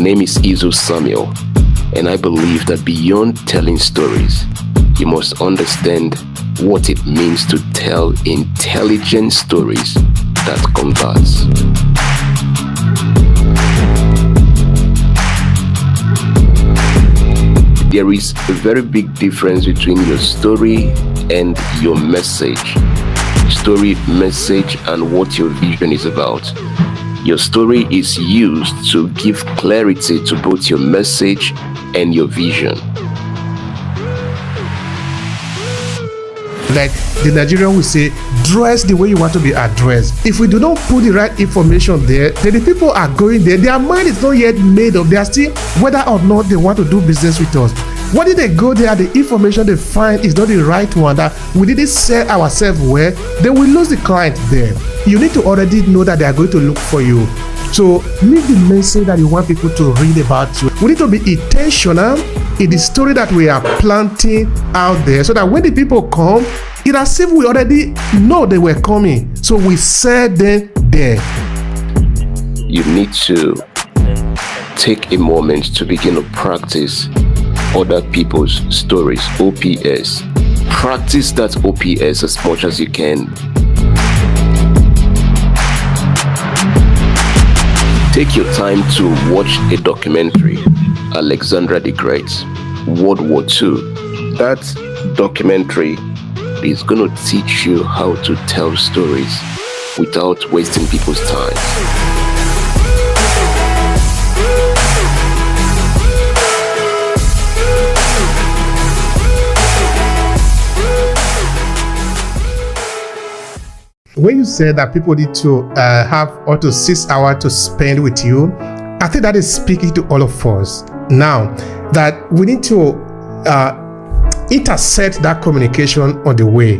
name is Izo Samuel, and I believe that beyond telling stories, you must understand what it means to tell intelligent stories that converts. There is a very big difference between your story and your message. Story, message, and what your vision is about. Your story is used to give clarity to both your message and your vision. Like the Nigerian will say, dress the way you want to be addressed. If we do not put the right information there, then the people are going there. Their mind is not yet made up. They are still whether or not they want to do business with us. What did they go there? The information they find is not the right one, that we didn't sell ourselves well, then we lose the client there. You need to already know that they are going to look for you. So leave the message that you want people to read about you. We need to be intentional in the story that we are planting out there, so that when the people come, it's as if we already know they were coming. So we set them there. You need to take a moment to begin to practice other people's stories, OPS. Practice that OPS as much as you can. Take your time to watch a documentary, Alexander the Great, World War II. That documentary is going to teach you how to tell stories without wasting people's time. When you say that people need to have up to 6 hours to spend with you, I think that is speaking to all of us now, that we need to intercept that communication on the way.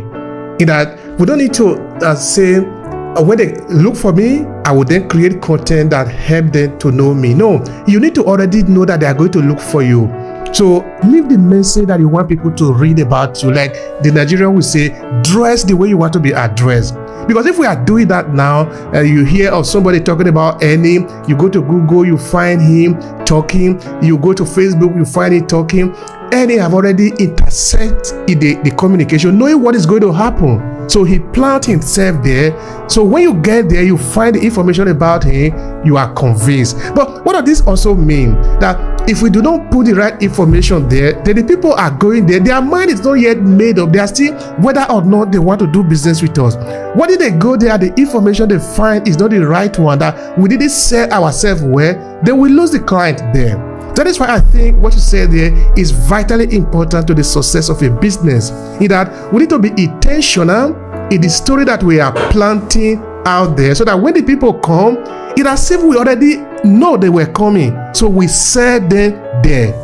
In that we don't need to say, when they look for me, I will then create content that help them to know me. No, you need to already know that they are going to look for you. So leave the message that you want people to read about you. Like the Nigerian will say, dress the way you want to be addressed. Because if we are doing that now, you hear of somebody talking about any, you go to Google, you find him talking, you go to Facebook, you find him talking, and they have already intercepted the communication, knowing what is going to happen. So he planted himself there. So when you get there, you find the information about him, you are convinced. But what does this also mean? That if we do not put the right information there, then the people are going there. Their mind is not yet made up. They are still whether or not they want to do business with us. What did they go there? The information they find is not the right one, that we didn't sell ourselves well, then we lose the client there. That is why I think what you said there is vitally important to the success of a business. In that we need to be intentional in the story that we are planting out there, so that when the people come, it's as if we already know they were coming. So we set them there.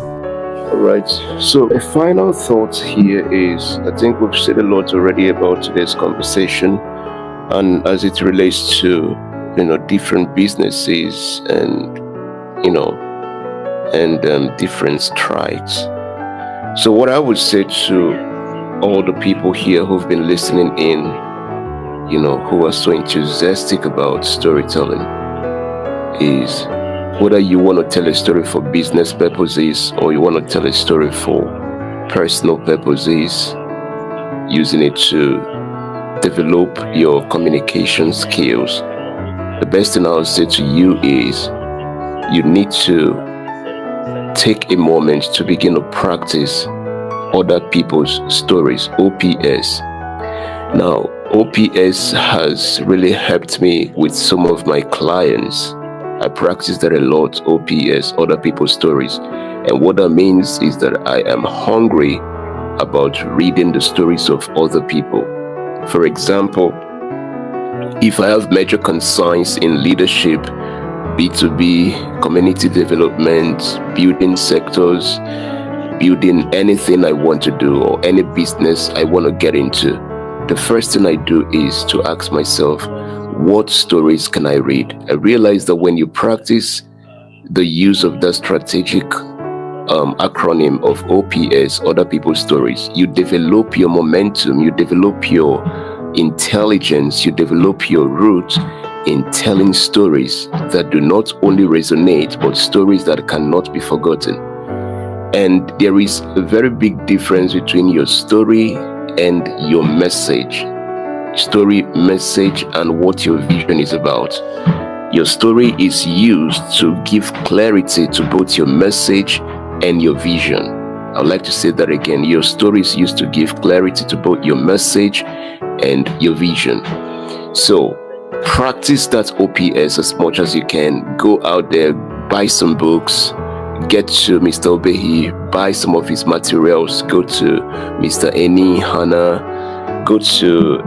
All right. So a final thought here is, I think we've said a lot already about today's conversation, and as it relates to different businesses and different strides. So what I would say to all the people here who've been listening in, who are so enthusiastic about storytelling, is whether you want to tell a story for business purposes or you want to tell a story for personal purposes, using it to develop your communication skills, the best thing I would say to you is you need to take a moment to begin to practice other people's stories, OPS. Now, OPS has really helped me with some of my clients. I practice that a lot, OPS, other people's stories. And what that means is that I am hungry about reading the stories of other people. For example, if I have major concerns in leadership, B2B, community development, building sectors, building anything I want to do or any business I want to get into, the first thing I do is to ask myself, what stories can I read? I realize that when you practice the use of the strategic acronym of OPS, other people's stories, you develop your momentum, you develop your intelligence, you develop your route, in telling stories that do not only resonate, but stories that cannot be forgotten. And there is a very big difference between your story and your message. Story, message, and what your vision is about. Your story is used to give clarity to both your message and your vision. I would like to say that again. Your story is used to give clarity to both your message and your vision. So practice that OPS as much as you can. Go out there, buy some books, get to Mr. Obehi, buy some of his materials, go to Mr. Eni, Hannah, go to,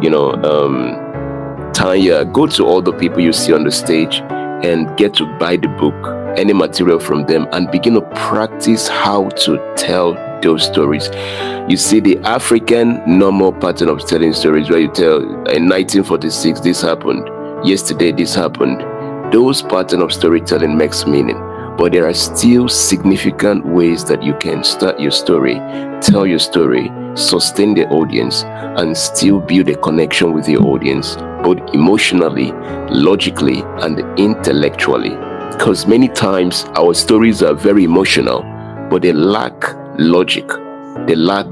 Tanya, go to all the people you see on the stage and get to buy the book, any material from them, and begin to practice how to tell those stories. You see, the African normal pattern of telling stories where you tell in 1946 this happened, yesterday this happened. Those pattern of storytelling makes meaning, but there are still significant ways that you can start your story, tell your story, sustain the audience, and still build a connection with your audience, both emotionally, logically, and intellectually. Because many times our stories are very emotional, but they lack logic, they lack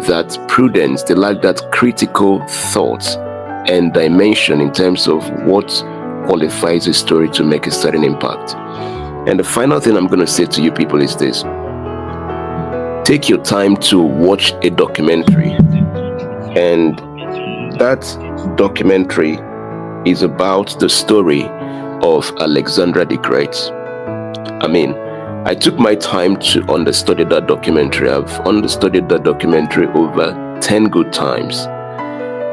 that prudence, they lack that critical thought and dimension in terms of what qualifies a story to make a certain impact. And the final thing I'm going to say to you people is this: take your time to watch a documentary, and that documentary is about the story of Alexandra the Great. I took my time to understudy that documentary. I've understudied that documentary over 10 good times.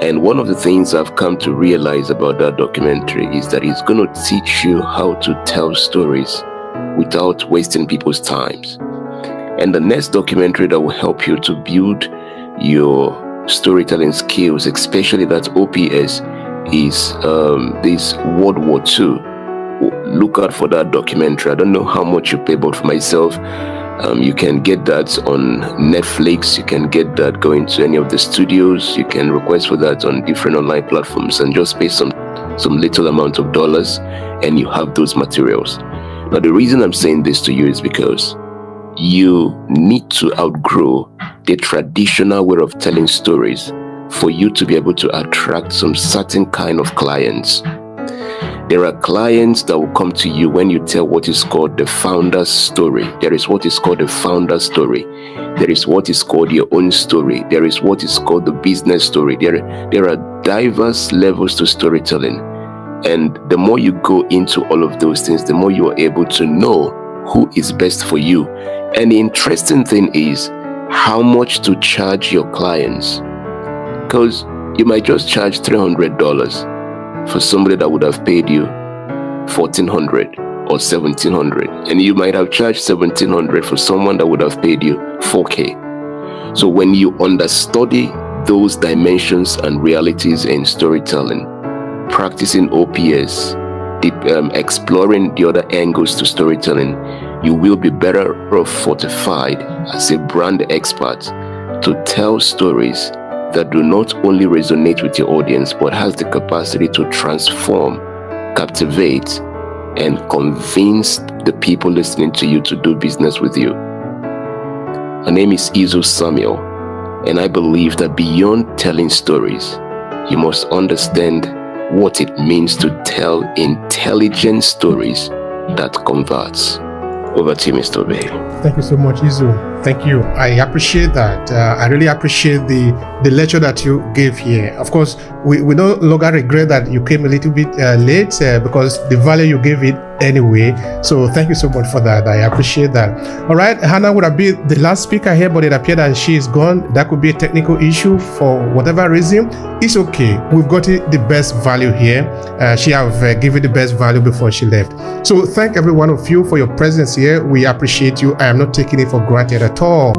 And one of the things I've come to realize about that documentary is that it's going to teach you how to tell stories without wasting people's times. And the next documentary that will help you to build your storytelling skills, especially that OPS, is this World War II. Look out for that documentary. I don't know how much you pay, but for myself, you can get that on Netflix. You can get that going to any of the studios. You can request for that on different online platforms and just pay some little amount of dollars, and you have those materials. Now, the reason I'm saying this to you is because you need to outgrow the traditional way of telling stories for you to be able to attract some certain kind of clients. There are clients that will come to you when you tell what is called the founder's story. There is what is called the founder's story. There is what is called your own story. There is what is called the business story. There are diverse levels to storytelling. And the more you go into all of those things, the more you are able to know who is best for you. And the interesting thing is how much to charge your clients. Because you might just charge $300 for somebody that would have paid you $1,400 or $1,700, and you might have charged $1,700 for someone that would have paid you $4,000. So when you understudy those dimensions and realities in storytelling, practicing OPS, exploring the other angles to storytelling, you will be better off fortified as a brand expert to tell stories that do not only resonate with your audience, but has the capacity to transform, captivate, and convince the people listening to you to do business with you. My name is Izo Samuel, and I believe that beyond telling stories, you must understand what it means to tell intelligent stories that converts. Over to you, Mr. Obehi. Thank you so much, Izu. Thank you. I appreciate that. I really appreciate the lecture that you gave here. Of course, we no longer regret that you came a little bit late because the value you gave it anyway. So thank you so much for that. I appreciate that. All right, Hannah would have been the last speaker here, but it appeared that she is gone. That could be a technical issue for whatever reason. It's okay. We've got the best value here. She have given the best value before she left. So thank every one of you for your presence here. We appreciate you. I am not taking it for granted at all.